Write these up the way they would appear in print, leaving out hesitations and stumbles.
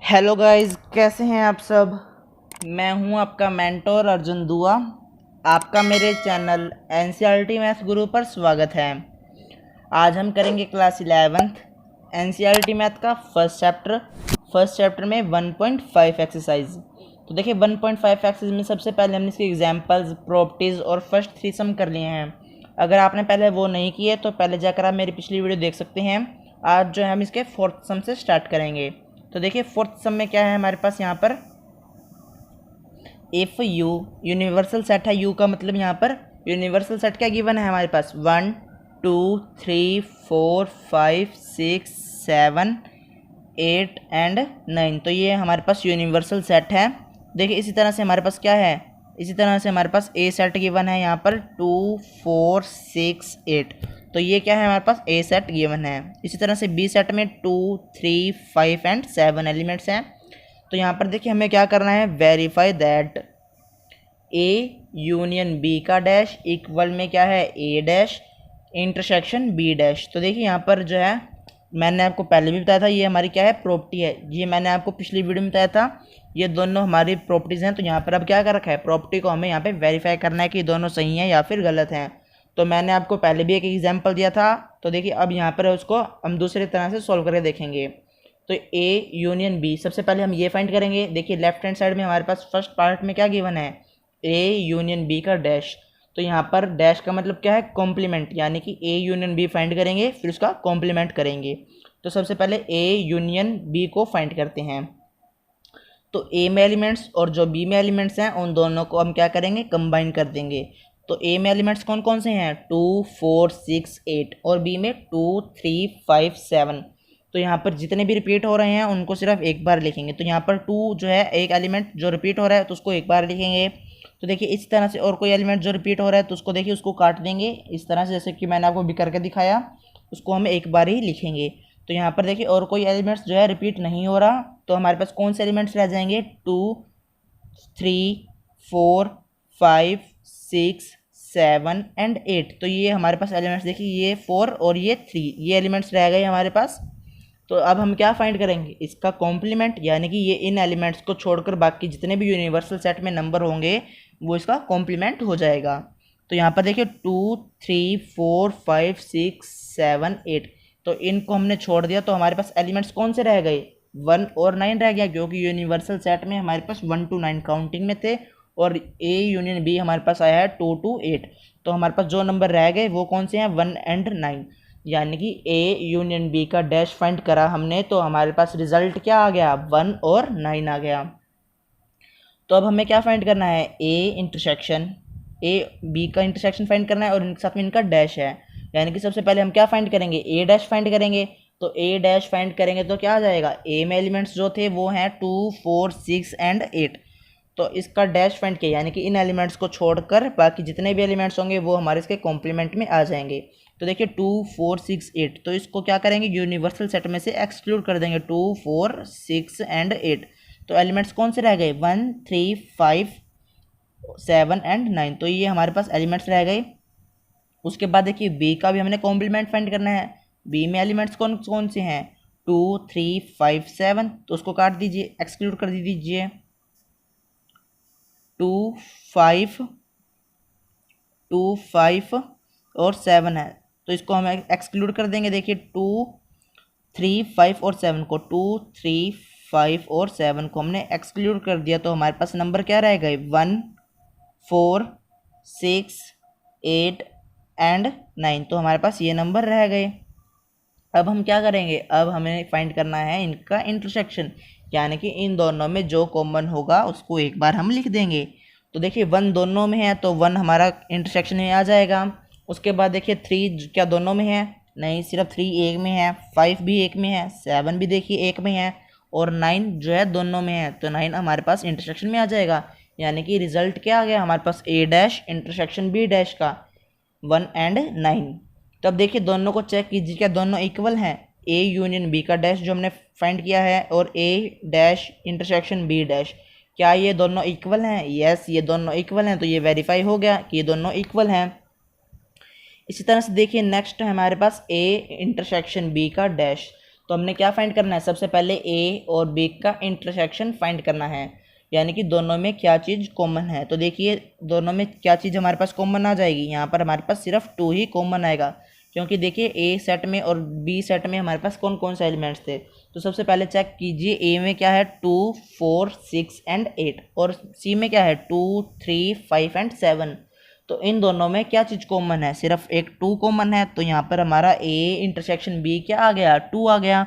Hello guys, कैसे हैं आप सब। मैं हूं आपका मेंटोर अर्जुन दुआ। आपका मेरे चैनल एनसीईआरटी मैथ्स गुरु पर स्वागत है। आज हम करेंगे क्लास 11th एनसीईआरटी मैथ का फर्स्ट चैप्टर में 1.5 एक्सरसाइज। तो देखिए 1.5 एक्सरसाइज में सबसे पहले हमने इसके एग्जांपल्स, प्रॉपर्टीज़ और फर्स्ट 3 सम कर लिए हैं। अगर आपने पहले वो नहीं किए तो पहले जाकर आप मेरी पिछली वीडियो देख सकते हैं। आज जो है हम इसके 4th सम से स्टार्ट करेंगे। तो देखिए 4th सम में क्या है हमारे पास यहाँ पर, इफ़ यू यूनिवर्सल सेट है। यू का मतलब यहाँ पर यूनिवर्सल सेट क्या गिवन है हमारे पास, 1 2 3 4 5 6 7 8 एंड 9। तो ये हमारे पास यूनिवर्सल सेट है। देखिए इसी तरह से हमारे पास क्या है, इसी तरह से हमारे पास ए सेट गिवन है यहाँ पर 2 4 6 8। तो ये क्या है हमारे पास, ए सेट गिवन है। इसी तरह से बी सेट में 2 3 5 एंड 7 एलिमेंट्स हैं। तो यहाँ पर देखिए हमें क्या करना है, verify that A union B का डैश इक्वल में क्या है, A dash intersection B dash. तो देखिए यहाँ पर जो है मैंने आपको पहले भी बताया था, ये हमारी क्या है, प्रॉपर्टी है। ये मैंने आपको पिछली वीडियो में बताया था, ये दोनों हमारी प्रॉपर्टीज़ हैं। तो यहाँ पर अब क्या कर रखा है, प्रॉपर्टी को हमें यहाँ पे वेरीफाई करना है कि दोनों सही हैं या फिर गलत हैं। तो मैंने आपको पहले भी एक एग्जाम्पल दिया था। तो देखिए अब यहाँ पर उसको हम दूसरी तरह से सॉल्व करके देखेंगे। तो ए यूनियन बी, सबसे पहले हम ये फाइंड करेंगे। देखिए लेफ्ट हैंड साइड में हमारे पास फर्स्ट पार्ट में क्या गिवन है, ए यूनियन बी का डैश। तो यहाँ पर डैश का मतलब क्या है, कॉम्प्लीमेंट, यानी कि ए यूनियन बी फाइंड करेंगे फिर उसका कॉम्प्लीमेंट करेंगे। तो सबसे पहले ए यूनियन बी को फाइंड करते हैं। तो ए में एलिमेंट्स और जो बी में एलिमेंट्स हैं उन दोनों को हम क्या करेंगे, कंबाइन कर देंगे। तो ए में एलिमेंट्स कौन कौन से हैं, 2 4 6 8 और बी में 2 3 5 7। तो यहाँ पर जितने भी रिपीट हो रहे हैं उनको सिर्फ एक बार लिखेंगे। तो यहाँ पर 2 जो है एक एलिमेंट जो रिपीट हो रहा है तो उसको एक बार लिखेंगे। तो देखिए इस तरह से, और कोई एलिमेंट जो रिपीट हो रहा है तो उसको देखिए उसको काट देंगे इस तरह से, जैसे कि मैंने आपको भी करके दिखाया, उसको हम एक बार ही लिखेंगे। तो यहाँ पर देखिए और कोई एलिमेंट्स जो है रिपीट नहीं हो रहा, तो हमारे पास कौन से एलिमेंट्स रह जाएंगे, 2 3 4 5 6 7 एंड 8। तो ये हमारे पास एलिमेंट्स देखिए, ये 4 और ये 3, ये एलिमेंट्स रह गए हमारे पास। तो अब हम क्या फाइंड करेंगे, इसका कॉम्प्लीमेंट, यानी कि ये इन एलिमेंट्स को छोड़कर बाकी जितने भी यूनिवर्सल सेट में नंबर होंगे वो इसका कॉम्प्लीमेंट हो जाएगा। तो यहाँ पर देखिए 2 3 4 5 6 7 8, तो इनको हमने छोड़ दिया तो हमारे पास एलिमेंट्स कौन से रह गए, 1 और 9 रह गया, क्योंकि यूनिवर्सल सेट में हमारे पास 1 to 9 काउंटिंग में थे और ए यूनियन बी हमारे पास आया है 2 to 8। तो हमारे पास जो नंबर रह गए वो कौन से हैं, 1 and 9। यानी कि ए यूनियन बी का डैश फाइंड करा हमने तो हमारे पास रिजल्ट क्या आ गया, 1 और 9 आ गया। तो अब हमें क्या फाइंड करना है, ए इंटरसेक्शन, ए बी का इंटरसेक्शन फाइंड करना है और इनके साथ में इनका डैश है। यानी कि सबसे पहले हम क्या फाइंड करेंगे, ए डैश फाइंड करेंगे। तो ए डैश फाइंड करेंगे तो क्या आ जाएगा, ए में एलिमेंट्स जो थे वो हैं 2 4 6 एंड 8। तो इसका डैश फाइंड किया, यानी कि इन एलिमेंट्स को छोड़कर बाकी जितने भी एलिमेंट्स होंगे वो हमारे इसके कॉम्प्लीमेंट में आ जाएंगे। तो देखिए 2 4 6 8, तो इसको क्या करेंगे, यूनिवर्सल सेट में से एक्सक्लूड कर देंगे, 2 4 6 एंड 8। तो एलिमेंट्स कौन से रह गए, 1 3 5 7 एंड 9। तो ये हमारे पास एलिमेंट्स रह गए। उसके बाद देखिए बी का भी हमने कॉम्प्लीमेंट फाइंड करना है। बी में एलिमेंट्स कौन कौन से हैं, 2 3 5 7, तो उसको काट दीजिए, एक्सक्लूड कर दीजिए। 2 5 और 7 है तो इसको हम एक्सक्लूड कर देंगे। देखिए 2 3 5 और 7 को, 2 3 5 और 7 को हमने एक्सक्लूड कर दिया। तो हमारे पास नंबर क्या रह गए, 1 4 6 8 एंड 9। तो हमारे पास ये नंबर रह गए। अब हम क्या करेंगे, अब हमें फाइंड करना है इनका इंटरसेक्शन, यानी कि इन दोनों में जो कॉमन होगा उसको एक बार हम लिख देंगे। तो देखिए 1 दोनों में है तो 1 हमारा इंटरसेक्शन में आ जाएगा। उसके बाद देखिए 3 क्या दोनों में है, नहीं, सिर्फ 3 एक में है, 5 भी एक में है, 7 भी देखिए एक में है और 9 जो है दोनों में है। तो 9 हमारे पास इंटरसेक्शन में आ जाएगा। यानी कि रिजल्ट क्या आ गया हमारे पास, ए डैश इंटरसेक्शन बी डैश का 1 and 9। तो अब देखिए दोनों को चेक कीजिए, क्या दोनों इक्वल हैं, ए यूनियन बी का डैश जो हमने फाइंड किया है और ए डैश इंटरसेक्शन बी डैश, क्या ये दोनों इक्वल हैं, यस ये दोनों इक्वल हैं। तो ये वेरीफाई हो गया कि ये दोनों इक्वल हैं। इसी तरह से देखिए नेक्स्ट है हमारे पास ए इंटरसेक्शन बी का डैश। तो हमने क्या फाइंड करना है, सबसे पहले ए और बी का इंटरसेक्शन फाइंड करना है, यानी कि दोनों में क्या चीज़ कॉमन है। तो देखिए दोनों में क्या चीज़ हमारे पास कॉमन आ जाएगी, यहाँ पर हमारे पास सिर्फ 2 ही कॉमन आएगा, क्योंकि देखिए ए सेट में और बी सेट में हमारे पास कौन कौन से एलिमेंट्स थे। तो सबसे पहले चेक कीजिए, ए में क्या है 2 4 6 एंड 8 और सी में क्या है 2 3 5 एंड 7। तो इन दोनों में क्या चीज़ कॉमन है, सिर्फ एक 2 कॉमन है। तो यहाँ पर हमारा ए इंटरसेक्शन बी क्या आ गया, 2 आ गया।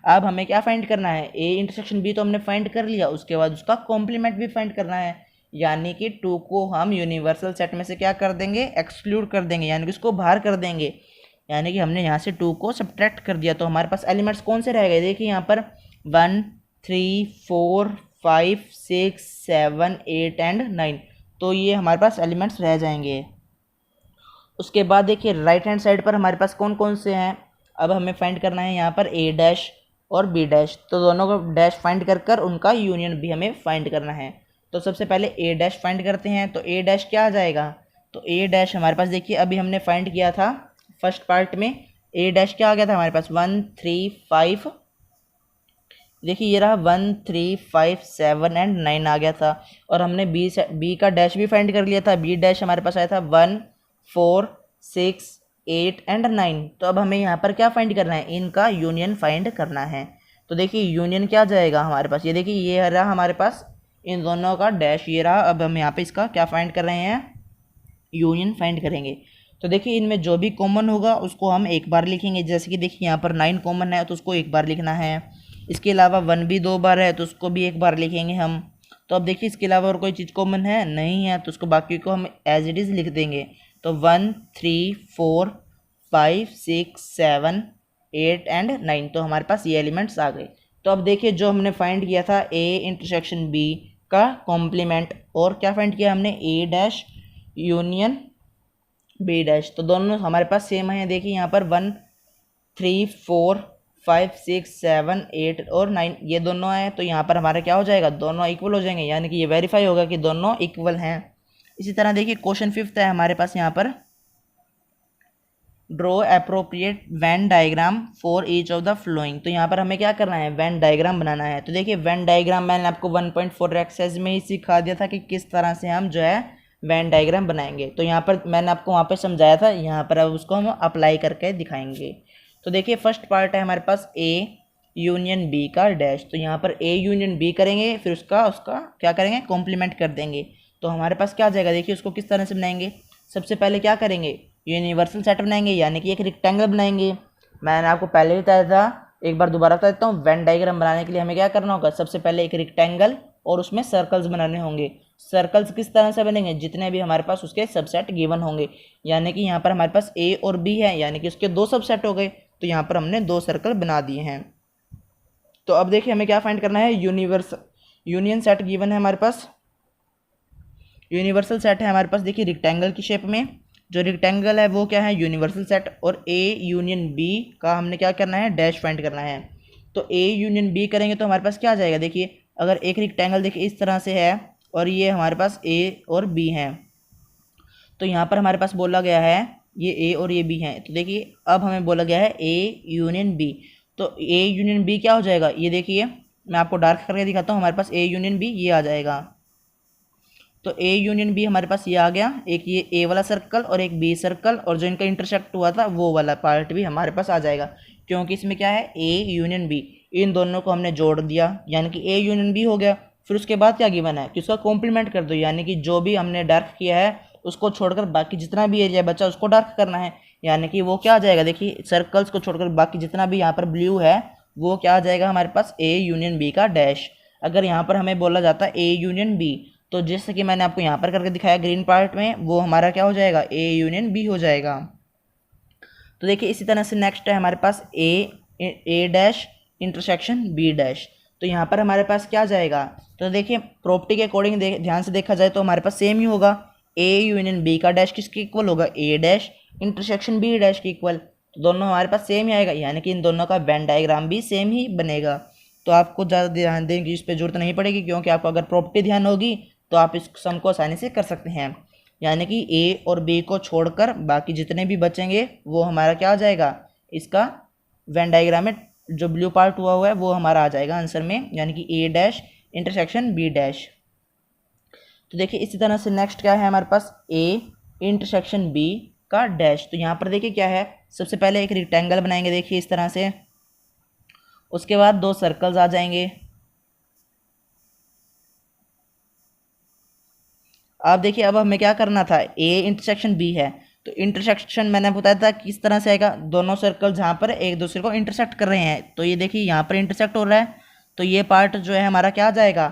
अब हमें क्या फाइंड करना है, ए इंटरसेक्शन बी तो हमने फाइंड कर लिया, उसके बाद उसका कॉम्प्लीमेंट भी फाइंड करना है, यानी कि 2 को हम यूनिवर्सल सेट में से क्या कर देंगे, एक्सक्लूड कर देंगे, यानी कि उसको बाहर कर देंगे। यानी कि हमने यहाँ से 2 को सब्ट्रैक्ट कर दिया। तो हमारे पास एलिमेंट्स कौन से रह गए, देखिए यहाँ पर 1 3 4 5 6 7 8 एंड 9। तो ये हमारे पास एलिमेंट्स रह जाएंगे। उसके बाद देखिए राइट हैंड साइड पर हमारे पास कौन कौन से हैं। अब हमें फाइंड करना है यहाँ पर ए डैश और बी डैश, तो दोनों को डैश फाइंड कर कर उनका यूनियन भी हमें फाइंड करना है। तो सबसे पहले ए डैश फाइंड करते हैं। तो ए डैश क्या आ जाएगा, तो ए डैश हमारे पास देखिए अभी हमने फाइंड किया था फर्स्ट पार्ट में, ए डैश क्या आ गया था हमारे पास 1 3 5, देखिए ये रहा 1 3 5 7 एंड 9 आ गया था। और हमने बी का डैश भी फाइंड कर लिया था, बी डैश हमारे पास आया था 1 4 6 8 एंड 9। तो अब हमें यहाँ पर क्या फाइंड करना है, इनका यूनियन फाइंड करना है। तो देखिए यूनियन क्या जाएगा हमारे पास, ये देखिए ये रहा हमारे पास इन दोनों का डैश, ये रहा। अब हम यहाँ पे इसका क्या फाइंड कर रहे हैं, यूनियन फाइंड करेंगे। तो देखिए इनमें जो भी कॉमन होगा उसको हम एक बार लिखेंगे, जैसे कि देखिए यहाँ पर 9 कॉमन है तो उसको एक बार लिखना है। इसके अलावा 1 भी 2 बार है तो उसको भी एक बार लिखेंगे हम। तो अब देखिए इसके अलावा और कोई चीज़ कॉमन है नहीं है, तो उसको बाकी को हम एज इट इज़ लिख देंगे। तो 1 3 4 5 6 7 8 एंड 9, तो हमारे पास ये एलिमेंट्स आ गए। तो अब देखिए जो हमने फाइंड किया था ए इंटरसेक्शन बी का कॉम्प्लीमेंट, और क्या फाइंड किया हमने, ए डैश यूनियन बी डैश, तो दोनों हमारे पास सेम है। देखिए यहाँ पर 1 3 4 5 6 7 8 और 9 ये दोनों हैं, तो यहाँ पर हमारा क्या हो जाएगा, दोनों इक्वल हो जाएंगे, यानी कि ये वेरीफाई होगा कि दोनों इक्वल हैं। इसी तरह देखिए क्वेश्चन 5 है हमारे पास यहाँ पर, draw appropriate Venn diagram for each of the flowing. तो यहाँ पर हमें क्या करना है, वेन डायग्राम बनाना है। तो देखिए वेन डायग्राम मैंने आपको 1.4 एक्सरसाइज में ही सिखा दिया था कि किस तरह से हम जो है वेन डायग्राम बनाएंगे। तो यहाँ पर मैंने आपको वहाँ पे समझाया था, यहाँ पर अब उसको हम अप्लाई करके दिखाएंगे। तो देखिए फर्स्ट पार्ट है हमारे पास ए यूनियन बी का डैश, तो यहाँ पर ए यूनियन बी करेंगे, फिर उसका क्या करेंगे, कॉम्प्लीमेंट कर देंगे। तो हमारे पास क्या आ जाएगा, देखिए उसको किस तरह से बनाएंगे। सबसे पहले क्या करेंगे, यूनिवर्सल सेट बनाएंगे, यानी कि एक रेक्टेंगल बनाएंगे। मैंने आपको पहले ही बताया था, एक बार दोबारा बता देता हूँ। वेन डायग्राम बनाने के लिए हमें क्या करना होगा, सबसे पहले एक रेक्टेंगल और उसमें सर्कल्स बनाने होंगे। सर्कल्स किस तरह से बनेंगे, जितने भी हमारे पास उसके सबसेट गिवन होंगे, यानी कि यहाँ पर हमारे पास ए और बी है, यानी कि उसके 2 सबसेट हो गए। तो यहाँ पर हमने 2 सर्कल बना दिए हैं। तो अब देखिए हमें क्या फाइंड करना है, यूनियन सेट गिवन है हमारे पास, यूनिवर्सल सेट है हमारे पास। देखिए रेक्टेंगल की शेप में जो रेक्टेंगल है वो क्या है, यूनिवर्सल सेट, और ए यूनियन बी का हमने क्या करना है, डैश फाइंड करना है। तो ए यूनियन बी करेंगे तो हमारे पास क्या आ जाएगा, देखिए अगर एक रेक्टेंगल देखिए इस तरह से है और ये हमारे पास ए और बी हैं, तो यहाँ पर हमारे पास बोला गया है ये ए और ये बी हैं। तो देखिए अब हमें बोला गया है ए यूनियन बी, तो ए यूनियन बी क्या हो जाएगा, ये देखिए मैं आपको डार्क करके दिखाता हूँ, हमारे पास ए यूनियन बी ये आ जाएगा। तो ए यूनियन बी हमारे पास ये आ गया, एक ये ए वाला सर्कल और एक बी सर्कल, और जो इनका इंटरसेक्ट हुआ था वो वाला पार्ट भी हमारे पास आ जाएगा, क्योंकि इसमें क्या है ए यूनियन बी, इन दोनों को हमने जोड़ दिया, यानी कि ए यूनियन बी हो गया। फिर उसके बाद क्या गिवन है कि उसका कॉम्प्लीमेंट कर दो, यानी कि जो भी हमने डार्क किया है उसको छोड़कर बाकी जितना भी एरिया बचा उसको डार्क करना है, यानी कि वो क्या आ जाएगा, देखिए सर्कल्स को छोड़कर बाकी जितना भी यहाँ पर ब्लू है वो क्या आ जाएगा हमारे पास, ए यूनियन बी का डैश। अगर यहाँ पर हमें बोला जाता है ए यूनियन बी, तो जैसे कि मैंने आपको यहाँ पर करके दिखाया ग्रीन पार्ट में, वो हमारा क्या हो जाएगा, ए यूनियन बी हो जाएगा। तो देखिए इसी तरह से नेक्स्ट है हमारे पास ए डैश इंटरसेक्शन बी डैश, तो यहाँ पर हमारे पास क्या जाएगा, तो देखिए प्रॉपर्टी के अकॉर्डिंग ध्यान से देखा जाए तो हमारे पास सेम ही होगा, ए यूनियन बी का डैश किसके इक्वल होगा, ए डैश इंटरसेक्शन बी डैश के इक्वल, तो दोनों हमारे पास सेम ही आएगा, यानी कि इन दोनों का वेन डायग्राम भी सेम ही बनेगा। तो आपको ज़्यादा ध्यान देने की इस पर जरूरत नहीं पड़ेगी, क्योंकि आपको अगर प्रॉपर्टी ध्यान होगी तो आप इस सम को आसानी से कर सकते हैं, यानी कि ए और बी को छोड़कर बाकी जितने भी बचेंगे वो हमारा क्या आ जाएगा, इसका वेन डायग्राम में जो ब्लू पार्ट हुआ है वो हमारा आ जाएगा आंसर में, यानी कि ए डैश इंटरसेक्शन बी डैश। तो देखिए इसी तरह से नेक्स्ट क्या है हमारे पास, ए इंटरसेक्शन बी का डैश। तो यहाँ पर देखिए क्या है, सबसे पहले एक रेक्टेंगल बनाएंगे देखिए इस तरह से, उसके बाद दो सर्कल्स आ जाएंगे। अब देखिए अब हमें क्या करना था, ए इंटरसेक्शन बी है तो इंटरसेक्शन मैंने बताया था किस तरह से आएगा, दोनों सर्कल जहाँ पर एक दूसरे को इंटरसेक्ट कर रहे हैं, तो ये देखिए यहाँ पर इंटरसेक्ट हो रहा है, तो ये पार्ट जो है हमारा क्या आ जाएगा,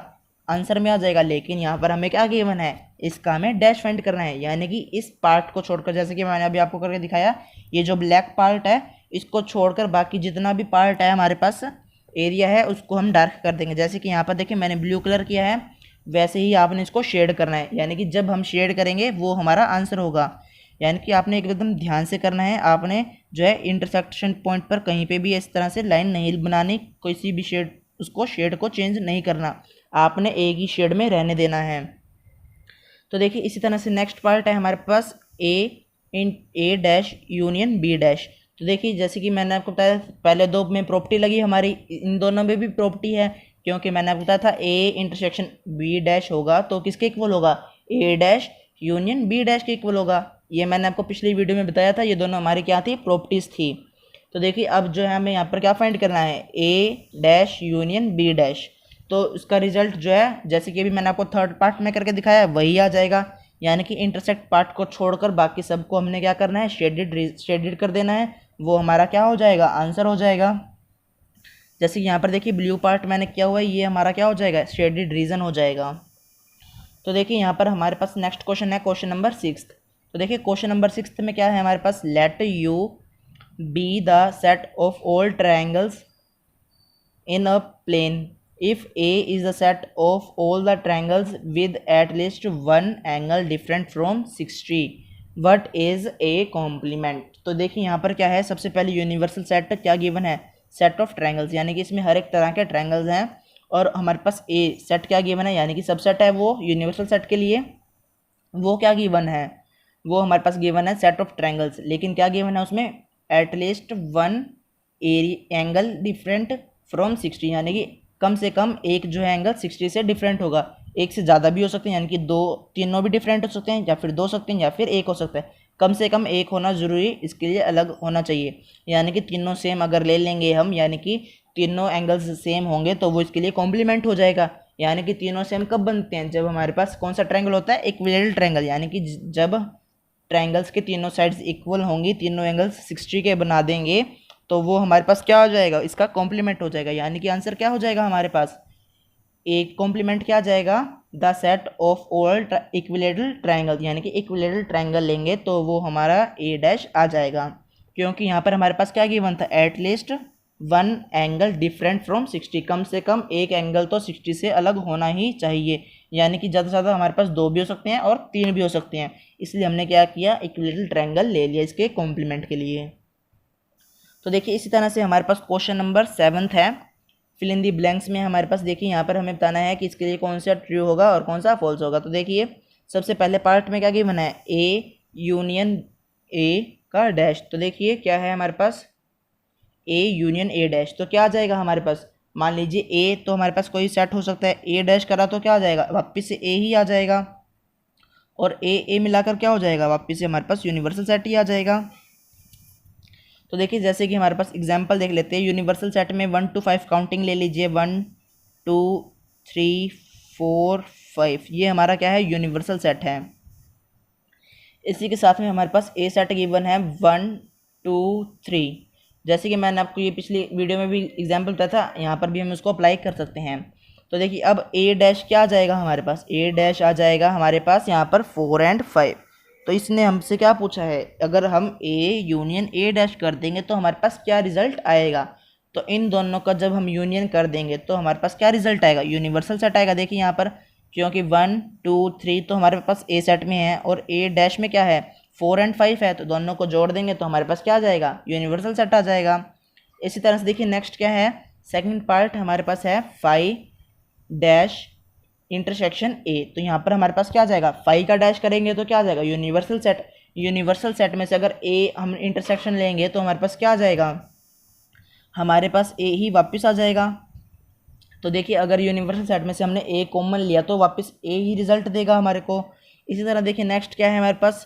आंसर में आ जाएगा। लेकिन यहाँ पर हमें क्या गिवन है, इसका हमें डैश फाइंड करना है, यानी कि इस पार्ट को छोड़कर, जैसे कि मैंने अभी आपको करके दिखाया, ये जो ब्लैक पार्ट है इसको छोड़कर बाकी जितना भी पार्ट है हमारे पास एरिया है उसको हम डार्क कर देंगे। जैसे कि यहाँ पर देखिए मैंने ब्लू कलर किया है, वैसे ही आपने इसको शेड करना है, यानी कि जब हम शेड करेंगे वो हमारा आंसर होगा। यानी कि आपने एकदम ध्यान से करना है, आपने जो है इंटरसेक्शन पॉइंट पर कहीं पे भी इस तरह से लाइन नहीं बनानी, किसी भी शेड उसको शेड को चेंज नहीं करना, आपने एक ही शेड में रहने देना है। तो देखिए इसी तरह से नेक्स्ट पार्ट है हमारे पास ए डैश यूनियन बी डैश। तो देखिए जैसे कि मैंने आपको बताया पहले दो में प्रॉपर्टी लगी हमारी, इन दोनों में भी प्रॉपर्टी है, क्योंकि मैंने आपको बताया था ए इंटरसेक्शन बी डैश होगा तो किसके इक्वल होगा, ए डैश यूनियन बी डैश के इक्वल होगा। ये मैंने आपको पिछली वीडियो में बताया था, ये दोनों हमारी क्या थी, प्रॉपर्टीज़ थी। तो देखिए अब जो है हमें यहाँ पर क्या फाइंड करना है, A dash union B dash. तो इसका रिजल्ट जो है जैसे कि अभी मैंने आपको थर्ड पार्ट में करके दिखाया वही आ जाएगा, यानी कि इंटरसेक्ट पार्ट को छोड़कर बाकी सबको हमने क्या करना है, शेडेड कर देना है, वो हमारा क्या हो जाएगा, आंसर हो जाएगा। जैसे यहाँ पर देखिए ब्लू पार्ट मैंने किया हुआ है, ये हमारा क्या हो जाएगा, शेडेड रीजन हो जाएगा। तो देखिए यहाँ पर हमारे पास नेक्स्ट क्वेश्चन है क्वेश्चन नंबर 6। तो देखिए क्वेश्चन नंबर 6 में क्या है हमारे पास, let U be the set of all triangles in a plane if A is the set of all the triangles with at least one angle different from 60, what is a complement। तो देखिए यहाँ पर क्या है, सबसे पहले universal set क्या given है, सेट ऑफ ट्रायंगल्स, यानी कि इसमें हर एक तरह के ट्रायंगल्स हैं, और हमारे पास ए सेट क्या गिवन है, यानी कि सबसेट है वो यूनिवर्सल सेट के लिए, वो क्या गिवन है, वो हमारे पास गिवन है सेट ऑफ ट्रायंगल्स। लेकिन क्या गिवन है उसमें, at least one angle different from 60, यानी कि कम से कम एक जो है एंगल 60 से डिफरेंट होगा, एक से ज़्यादा भी हो सकते हैं, यानी कि दो तीनों भी डिफरेंट हो सकते हैं, या फिर दो सकते हैं, या फिर एक हो सकता है, कम से कम एक होना ज़रूरी, इसके लिए अलग होना चाहिए। यानी कि तीनों सेम अगर ले लेंगे हम, यानी कि तीनों एंगल्स सेम होंगे तो वो इसके लिए कॉम्प्लीमेंट हो जाएगा। यानी कि तीनों सेम कब बनते हैं, जब हमारे पास कौन सा ट्रायंगल होता है, इक्विलेटरल ट्रायंगल, यानी कि जब ट्रायंगल्स के तीनों साइड्स इक्वल होंगी, तीनों एंगल्स 60 के बना देंगे, तो वो हमारे पास क्या हो जाएगा, इसका कॉम्प्लीमेंट हो जाएगा। यानी कि आंसर क्या हो जाएगा हमारे पास, एक कॉम्प्लीमेंट क्या आ जाएगा, the set of all equilateral triangle, यानी कि इक्विलेटरल ट्रायंगल लेंगे तो वो हमारा ए डैश आ जाएगा, क्योंकि यहाँ पर हमारे पास क्या गिवन था, at least one angle different from 60, कम से कम एक एंगल तो 60 से अलग होना ही चाहिए, यानी कि ज़्यादा से ज़्यादा हमारे पास दो भी हो सकते हैं और तीन भी हो सकते हैं, इसलिए हमने क्या किया, इक्विलेटरल ट्रायंगल ले लिया इसके कॉम्प्लीमेंट के लिए। तो देखिए इसी तरह से हमारे पास क्वेश्चन नंबर 7 है, फिल इन दी ब्लैंक्स में हमारे पास देखिए यहाँ पर हमें बताना है कि इसके लिए कौन सा ट्रू होगा और कौन सा फॉल्स होगा। तो देखिए सबसे पहले पार्ट में क्या गिवन है, ए यूनियन ए का डैश। तो देखिए क्या है हमारे पास, ए यूनियन ए डैश, तो क्या आ जाएगा हमारे पास, मान लीजिए ए तो हमारे पास कोई सेट हो सकता है, ए डैश करा तो क्या आ जाएगा, वापिस से ए ही आ जाएगा, और ए मिलाकर क्या हो जाएगा, वापिस से हमारे पास यूनिवर्सल सेट ही आ जाएगा। तो देखिए जैसे कि हमारे पास एग्जांपल देख लेते हैं, यूनिवर्सल सेट में 1 to 5 काउंटिंग ले लीजिए, 1 2 3 4 5, ये हमारा क्या है, यूनिवर्सल सेट है। इसी के साथ में हमारे पास ए सेट गिवन है 1 2 3, जैसे कि मैंने आपको ये पिछली वीडियो में भी एग्जांपल बताया था, यहाँ पर भी हम उसको अप्लाई कर सकते हैं। तो देखिए अब ए डैश क्या आ जाएगा हमारे पास, ए डैश आ जाएगा हमारे पास यहाँ पर 4 and 5। तो इसने हमसे क्या पूछा है, अगर हम ए यूनियन ए डैश कर देंगे तो हमारे पास क्या रिजल्ट आएगा, तो इन दोनों का जब हम यूनियन कर देंगे तो हमारे पास क्या रिजल्ट आएगा, यूनिवर्सल सेट आएगा। देखिए यहाँ पर क्योंकि 1 2 3 तो हमारे पास ए सेट में है, और ए डैश में क्या है, 4 and 5 है, तो दोनों को जोड़ देंगे तो हमारे पास क्या आ जाएगा, यूनिवर्सल सेट आ जाएगा। इसी तरह से देखिए नेक्स्ट क्या है, सेकंड पार्ट हमारे पास है 5 डैश इंटरसेक्शन ए। तो यहाँ पर हमारे पास क्या आ जाएगा, 5 का डैश करेंगे तो क्या आ जाएगा, यूनिवर्सल सेट। यूनिवर्सल सेट में से अगर ए हम इंटरसेक्शन लेंगे तो हमारे पास क्या आ जाएगा, हमारे पास ए ही वापस आ जाएगा। तो देखिए अगर यूनिवर्सल सेट में से हमने ए कॉमन लिया तो वापस ए ही रिजल्ट देगा हमारे को। इसी तरह देखिए नेक्स्ट क्या है हमारे पास,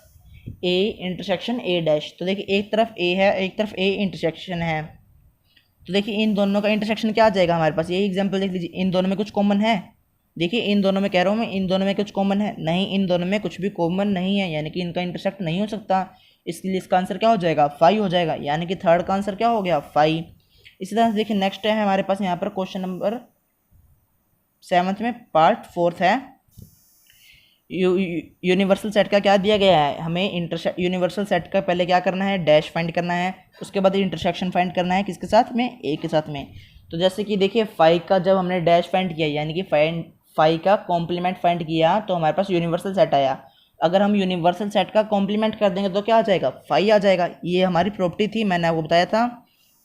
ए इंटरसेक्शन ए डैश। तो देखिए एक तरफ ए है, एक तरफ ए इंटरसेक्शन है, तो देखिए इन दोनों का इंटरसेक्शन क्या आ जाएगा हमारे पास। यही एग्जांपल देख लीजिए, इन दोनों में कुछ कॉमन है। देखिए इन दोनों में कह रहा हूँ मैं, इन दोनों में कुछ कॉमन है नहीं, इन दोनों में कुछ भी कॉमन नहीं है, यानी कि इनका इंटरसेक्ट नहीं हो सकता। इसलिए इसका आंसर क्या हो जाएगा, 5 हो जाएगा, यानी कि थर्ड का आंसर क्या हो गया, 5। इसी तरह से देखिए नेक्स्ट है हमारे पास यहाँ पर क्वेश्चन नंबर 7 में पार्ट 4 है। यूनिवर्सल सेट का क्या दिया गया है हमें, यूनिवर्सल सेट का पहले क्या करना है, डैश फाइंड करना है, उसके बाद इंटरसेक्शन फाइंड करना है, किसके साथ में, ए के साथ में। तो जैसे कि देखिए 5 का जब हमने डैश फाइंड किया, यानी कि 5 का कॉम्प्लीमेंट फाइंड किया, तो हमारे पास यूनिवर्सल सेट आया। अगर हम यूनिवर्सल सेट का कॉम्प्लीमेंट कर देंगे तो क्या आ जाएगा, 5 आ जाएगा। ये हमारी प्रॉपर्टी थी, मैंने आपको बताया था।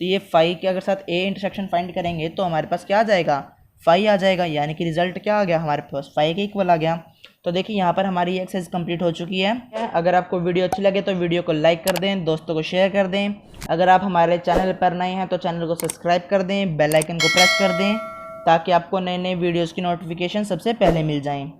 तो ये 5 के अगर साथ ए इंटरसेक्शन फाइंड करेंगे तो हमारे पास क्या आ जाएगा, 5 आ जाएगा, यानी कि रिजल्ट क्या आ गया हमारे पास, 5 के इक्वल आ गया। तो देखिए यहाँ पर हमारी एक्सरसाइज कंप्लीट हो चुकी है। अगर आपको वीडियो अच्छी लगे तो वीडियो को लाइक कर दें, दोस्तों को शेयर कर दें। अगर आप हमारे चैनल पर नए हैं तो चैनल को सब्सक्राइब कर दें, बेल आइकन को प्रेस कर दें, ताकि आपको नए नए वीडियोज़ की नोटिफिकेशन सबसे पहले मिल जाएँ।